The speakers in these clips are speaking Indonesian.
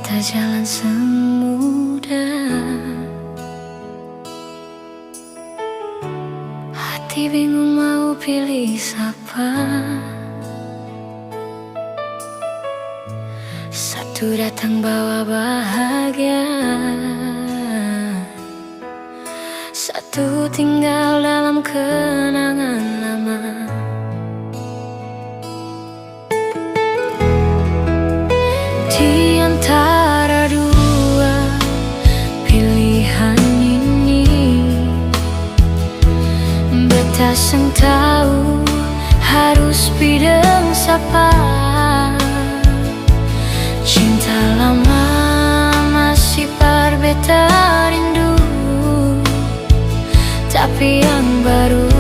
tak jalan semudah. Hati bingung mau pilih siapa. Satu datang bawa bahagia, satu tinggal dalam kenangan lama. Di antara dua pilihan ini, beta sang tahu harus bidang siapa. Cinta lama masih par beta rindu, tapi yang baru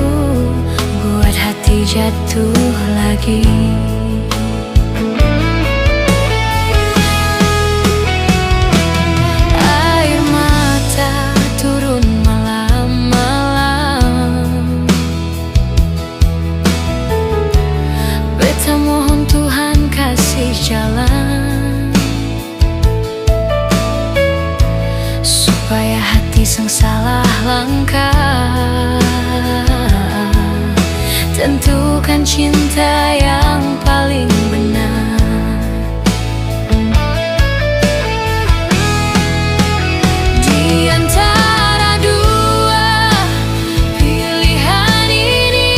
buat hati jatuh lagi. Air mata turun malam-malam, beta mohon Tuhan kasih jalan, supaya hati sang salah langkah tentukan cinta yang paling benar. Di antara dua pilihan ini,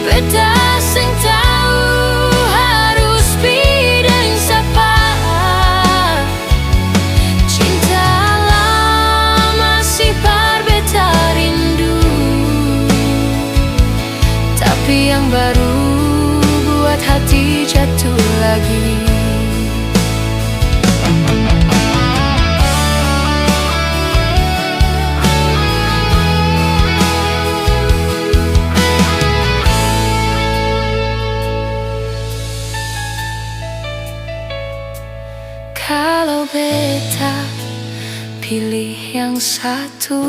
beta sing tahu harus bidang siapa. Cinta lama si par beta rindu, tapi yang baru buat hati jatuh lagi. Kalau beta pilih yang satu,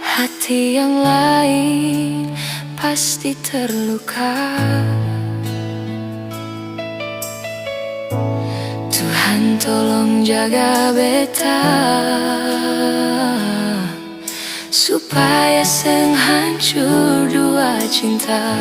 hati yang lain pasti terluka. Tuhan tolong jaga beta, supaya seng hancur dua cinta.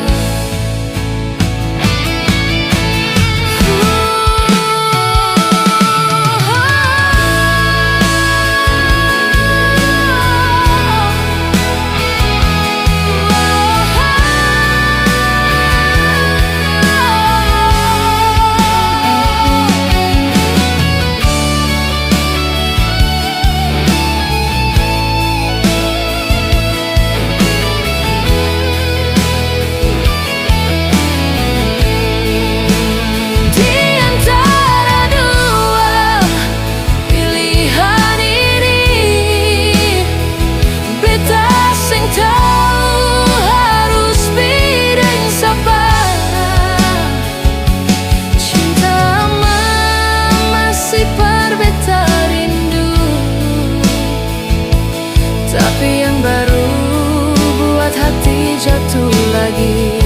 Tapi yang baru buat hati jatuh lagi.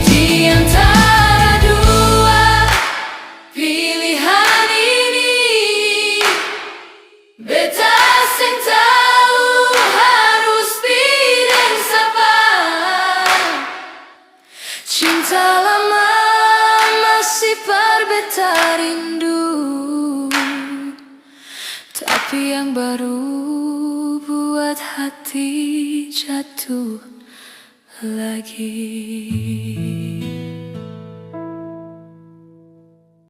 Di antara dua pilihan ini, beta sing tahu harus bidang siapa. Cinta lama masih par beta rindu, tapi yang baru buat hati jatuh lagi.